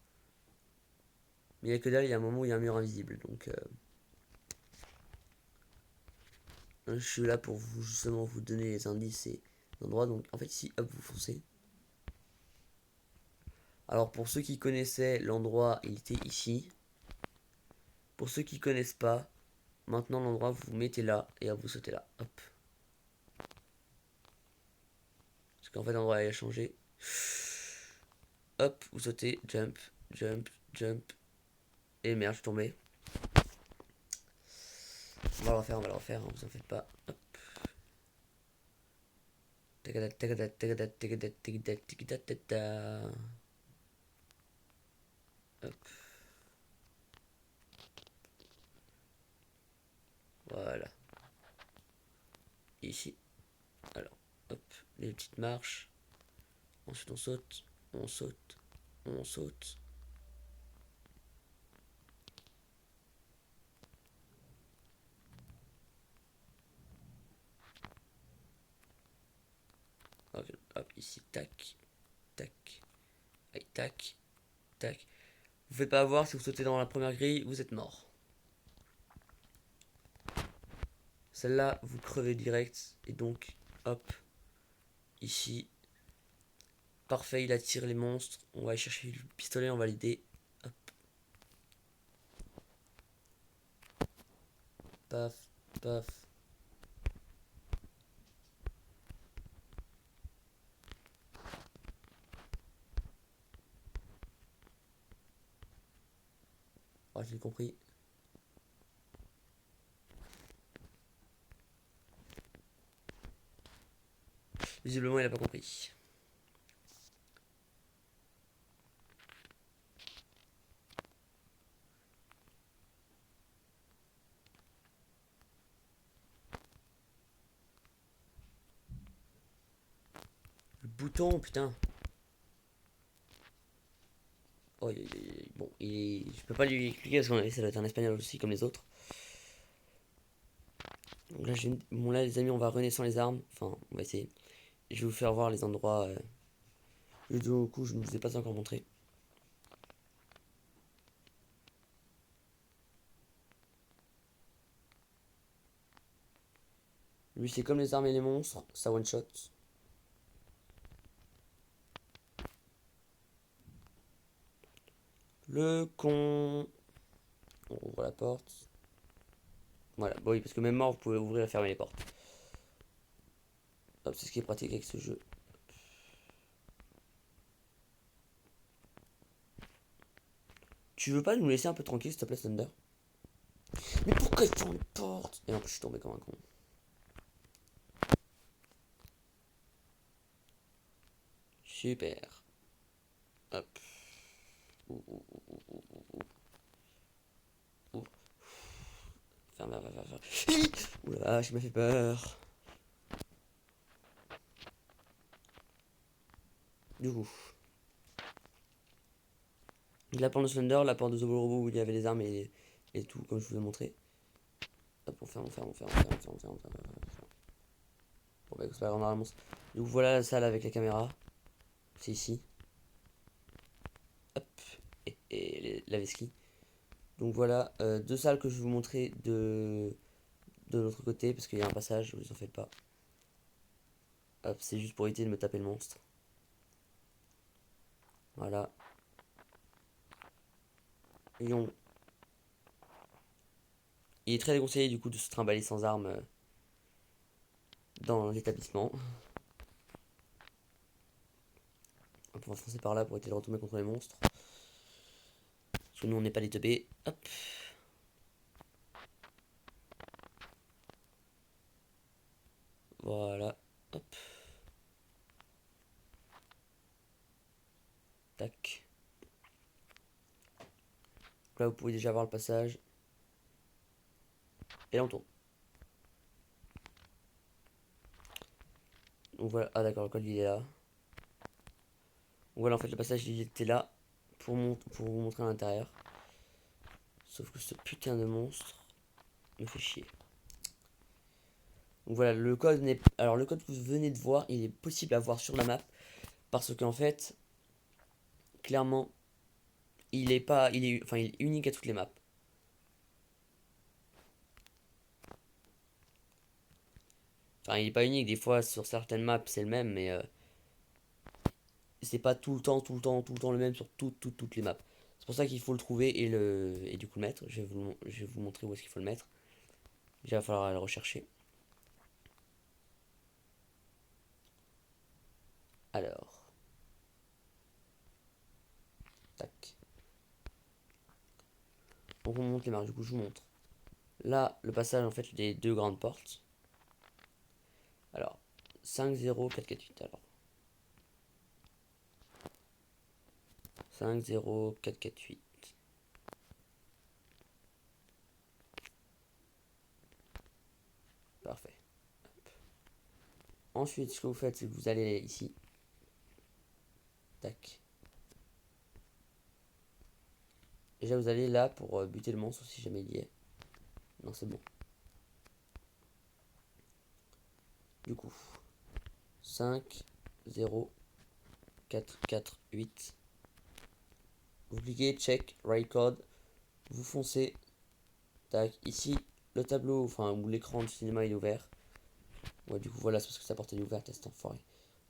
Mais il y a que dalle, il y a un moment où il y a un mur invisible. Donc je suis là pour vous justement vous donner les indices et les endroits. Donc en fait ici, hop, vous foncez. Alors pour ceux qui connaissaient l'endroit, il était ici. Pour ceux qui connaissent pas, maintenant l'endroit vous vous mettez là et hop, vous sautez là. Hop. Parce qu'en fait l'endroit il a changé. Hop, vous sautez, jump, jump, jump. Et merde, je suis tombé. On va le refaire, hein, vous en faites pas. Hop. Tagada, tagada, tagada, tagada, tagada, tagada, tagada. Hop. Voilà. Ici. Alors, hop, les petites marches. Ensuite on saute, on saute, on saute. Hop, hop, ici, tac, tac, aïe, tac, tac. Vous faites pas avoir, si vous sautez dans la première grille, vous êtes mort. Celle-là, vous crevez direct. Et donc, hop, ici. Parfait, il attire les monstres. On va aller chercher le pistolet, on va l'aider. Hop. Paf, paf. Oh, j'ai compris. Visiblement, il a pas compris. Le bouton, putain. Oh, bon, je peux pas lui expliquer parce que ça doit être un espagnol aussi comme les autres. Donc là, bon, là, les amis, on va renaître sans les armes. Enfin, on va essayer. Je vais vous faire voir les endroits. Du coup, je ne vous ai pas encore montré. Lui, c'est comme les armes et les monstres, ça one shot. Le con. On ouvre la porte. Voilà, bon, oui, parce que même mort, vous pouvez ouvrir et fermer les portes. Hop, c'est ce qui est pratique avec ce jeu. Tu veux pas nous laisser un peu tranquille, s'il te plaît, Thunder? Mais pourquoi ils ferment les portes? Et en plus, je suis tombé comme un con. Super. Hop. Ouh, ouh, ouh, ouh, ouh, ouh. Ferme, ferme, ferme, ferme. Ouh la vache, il m'a fait peur. Du coup. La porte de Slender, la porte de Zoborobo où il y avait les armes et tout, comme je vous ai montré. Hop, on ferme, on ferme, on ferme, on ferme, on ferme, on ferme, on ferme, on ferme. Bon bah c'est pas grave, on a la monstre. Donc voilà la salle avec la caméra. C'est ici. Hop. Et la vesquille. Donc voilà, deux salles que je vais vous montrer de l'autre côté, parce qu'il y a un passage, vous en faites pas. Hop, c'est juste pour éviter de me taper le monstre. Voilà. Et il est très déconseillé du coup de se trimballer sans armes dans l'établissement. On va foncer par là pour essayer de retomber contre les monstres. Parce que nous on n'est pas des teubés. Hop. Voilà. Hop. Tac. Donc là vous pouvez déjà voir le passage. Et là on tourne. Donc voilà. Ah d'accord, le code il est là. Donc voilà, en fait le passage il était là pour vous montrer à l'intérieur. Sauf que ce putain de monstre me fait chier. Donc voilà, le code n'est. Alors le code que vous venez de voir, il est possible à voir sur la map. Parce qu'en fait, clairement, il est pas. Enfin, il est unique à toutes les maps. Enfin, il est pas unique, des fois sur certaines maps c'est le même, mais c'est pas tout le temps, tout le temps, tout le temps le même sur toutes les maps. C'est pour ça qu'il faut le trouver et du coup le mettre. Je vais vous montrer où est-ce qu'il faut le mettre. Déjà, il va falloir le rechercher. Alors. Tac. Donc on monte les marques, du coup je vous montre. Là, le passage en fait des deux grandes portes. Alors, 5, 0, 4, 4, 8. Alors, 5, 0, 4, 4, 8. Parfait. Hop. Ensuite, ce que vous faites, c'est que vous allez ici. Tac. Déjà, vous allez là pour buter le monstre si jamais il y est. Non, c'est bon. Du coup, 5, 0, 4, 4, 8. Vous cliquez, check, right code. Vous foncez. Tac. Ici, le tableau, enfin, où l'écran du cinéma est ouvert. Ouais, du coup, voilà, c'est parce que sa porte est ouverte, cet enfoiré.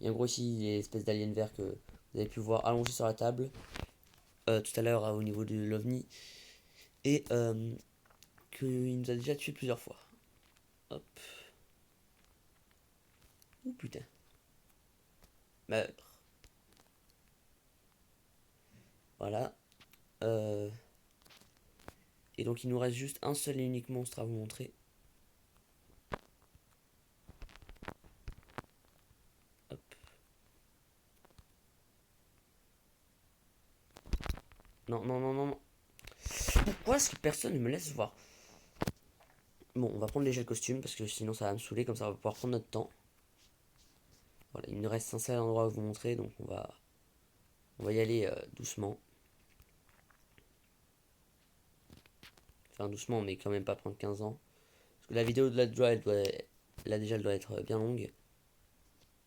Et en gros, ici, il y a l'espèce d'alien vert que vous avez pu voir allongé sur la table tout à l'heure au niveau de l'OVNI. Et qu'il nous a déjà tué plusieurs fois. Hop. Oh putain. Meurs. Voilà. Et donc, il nous reste juste un seul et unique monstre à vous montrer. Hop. Non, non, non, non, non. Pourquoi est-ce que personne ne me laisse voir? Bon, on va prendre les gels costumes parce que sinon ça va me saouler, comme ça on va pouvoir prendre notre temps. Voilà, il nous reste un seul endroit à vous montrer, donc on va y aller doucement. Enfin doucement, mais quand même pas prendre 15 ans. Parce que la vidéo de la déjà, là déjà elle doit être bien longue.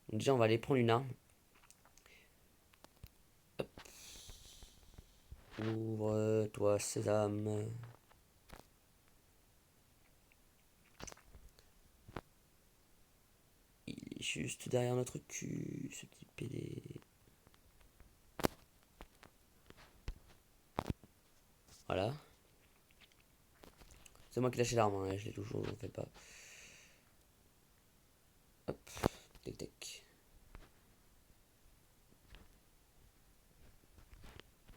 Donc déjà on va aller prendre une arme. Hop. Ouvre-toi sésame. Il est juste derrière notre cul, ce petit PD. Voilà. C'est moi qui lâché l'arme, hein, je l'ai toujours, je ne fais pas. Hop, tac tac.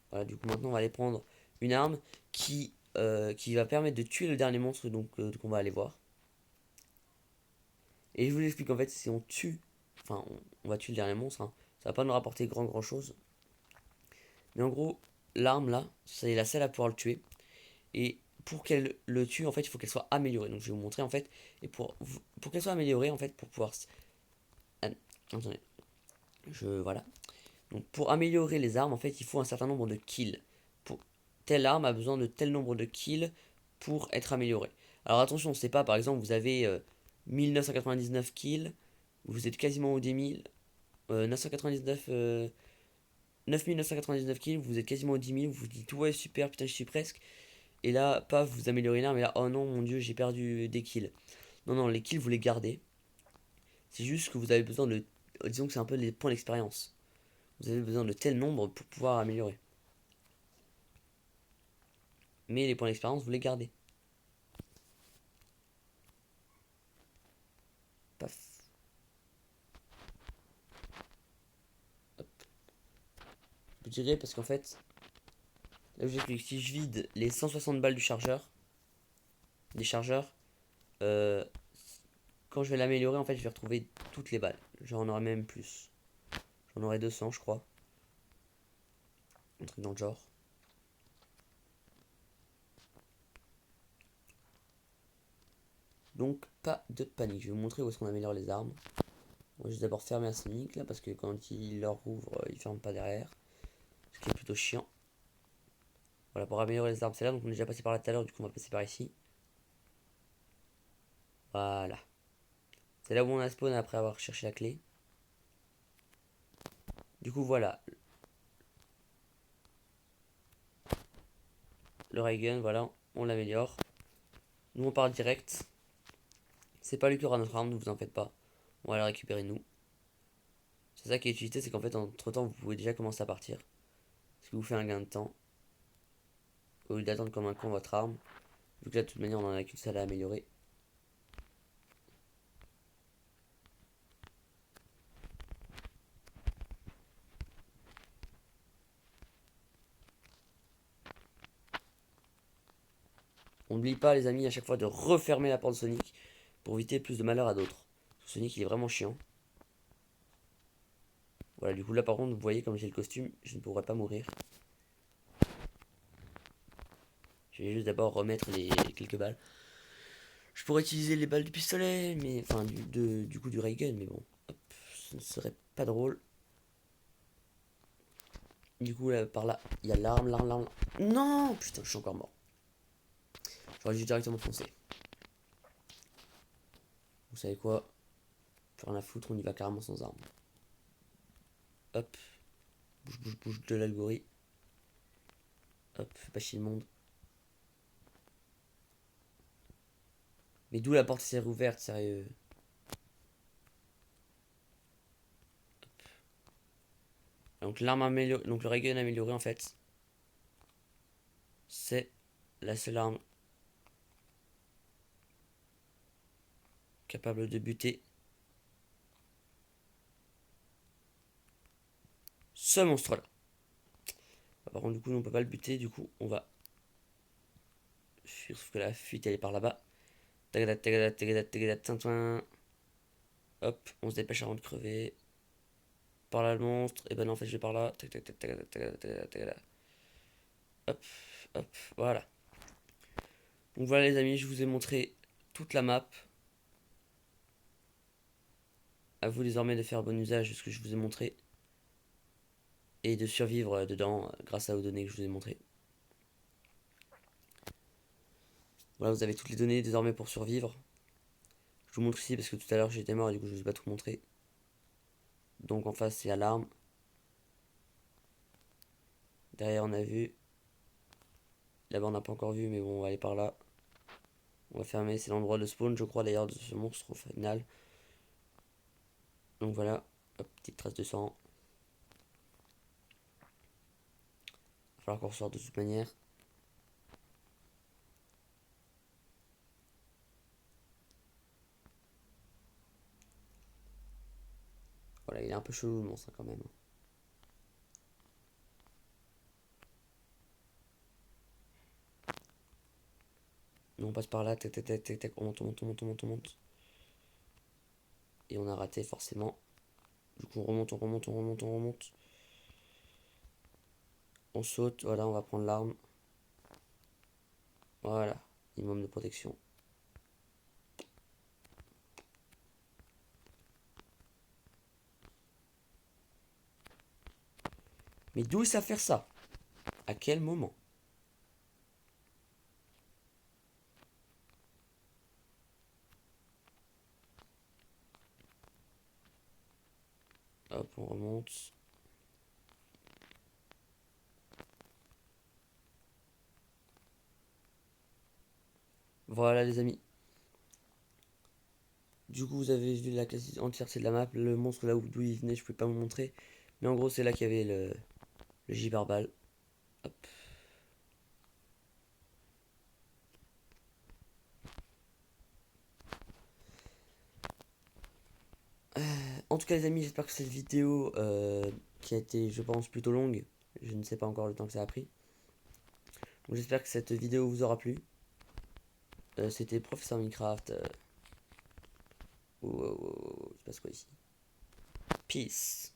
Voilà, du coup maintenant on va aller prendre une arme qui va permettre de tuer le dernier monstre donc qu'on va aller voir. Et je vous explique en fait si on tue, enfin on va tuer le dernier monstre, hein, ça va pas nous rapporter grand chose. Mais en gros, l'arme là, c'est la seule à pouvoir le tuer. Et pour qu'elle le tue, en fait, il faut qu'elle soit améliorée. Donc je vais vous montrer en fait. Et pour qu'elle soit améliorée, en fait, pour pouvoir. Ah, attendez. Voilà. Donc pour améliorer les armes, en fait, il faut un certain nombre de kills. Pour telle arme a besoin de tel nombre de kills pour être améliorée. Alors attention, c'est pas par exemple vous avez 1999 kills, vous êtes quasiment au 10 000, 999, 9999 kills, vous êtes quasiment au 10 000, vous vous dites ouais super, putain je suis presque. Et là, paf, vous améliorez l'arme et là, oh non mon dieu, j'ai perdu des kills. Non, non, les kills vous les gardez. C'est juste que vous avez besoin de. Disons que c'est un peu les points d'expérience. Vous avez besoin de tel nombre pour pouvoir améliorer. Mais les points d'expérience, vous les gardez. Paf. Hop. Je dirais parce qu'en fait, là j'explique, si je vide les 160 balles du chargeur, des chargeurs, euh, quand je vais l'améliorer, en fait, je vais retrouver toutes les balles. J'en aurai même plus. J'en aurai 200, je crois. Un truc dans le genre. Donc, pas de panique. Je vais vous montrer où est-ce qu'on améliore les armes. On va juste d'abord fermer un Sonic là, parce que quand il leur rouvre, il ferme pas derrière. Ce qui est plutôt chiant. Voilà, pour améliorer les armes, c'est là. Donc, on est déjà passé par là tout à l'heure, du coup, on va passer par ici. Voilà. C'est là où on a spawn après avoir cherché la clé. Du coup, voilà. Le ray gun, voilà, on l'améliore. Nous, on part direct. C'est pas lui qui aura notre arme, ne vous en faites pas. On va la récupérer nous. C'est ça qui est utilité, c'est qu'en fait, entre temps, vous pouvez déjà commencer à partir. Ce qui vous fait un gain de temps. Au lieu d'attendre comme un con votre arme. Vu que là, de toute manière, on en a qu'une seule à améliorer. On n'oublie pas les amis à chaque fois de refermer la porte de Sonic pour éviter plus de malheur à d'autres. Sonic il est vraiment chiant. Voilà, du coup là par contre vous voyez comme j'ai le costume, je ne pourrais pas mourir. Je vais juste d'abord remettre les quelques balles. Je pourrais utiliser les balles du pistolet, mais enfin du coup du ray gun, mais bon, hop, ce ne serait pas drôle. Du coup là par là, il y a l'arme. Non, putain, je suis encore mort. J'aurais dû directement foncer. Vous savez quoi? Plus rien à foutre, on y va carrément sans arme. Hop, bouge de l'algorithme. Hop, fais pas chier le monde. Mais d'où la porte s'est rouverte, sérieux. Donc l'arme améliorée, donc le ray gun amélioré en fait, c'est la seule arme capable de buter ce monstre là. Par contre du coup on peut pas le buter, du coup on va fuir, sauf que la fuite elle est par là-bas. Hop, on se dépêche avant de crever. Par là le monstre, et ben non en fait je vais par là. Hop, hop, voilà. Donc voilà les amis, je vous ai montré toute la map. À vous désormais de faire bon usage de ce que je vous ai montré. Et de survivre dedans grâce aux données que je vous ai montrées. Voilà, vous avez toutes les données désormais pour survivre. Je vous montre ici parce que tout à l'heure j'étais mort et du coup je ne vous ai pas tout montré. Donc en face c'est alarme. Derrière on a vu. Là-bas on n'a pas encore vu mais bon on va aller par là. On va fermer, c'est l'endroit de spawn je crois d'ailleurs de ce monstre au final. Donc voilà, hop, petite trace de sang. Il va falloir qu'on ressorte de toute manière. Voilà, il est un peu chelou le monstre quand même. Nous on passe par là, tac tac tac tac tac, on monte. Et on a raté forcément. Du coup on remonte. On saute, voilà, on va prendre l'arme. Voilà, minimum de protection. Mais d'où ça faire ça? À quel moment? Hop, on remonte. Voilà les amis. Du coup vous avez vu la classe entièreté de la map. Le monstre là d'où il venait je pouvais pas vous montrer. Mais en gros c'est là qu'il y avait le J-Barbal. Hop. En tout cas les amis j'espère que cette vidéo qui a été je pense plutôt longue. Je ne sais pas encore le temps que ça a pris. Donc j'espère que cette vidéo vous aura plu. C'était Professeur Minecraft. Oh, il se passe quoi ici? Peace.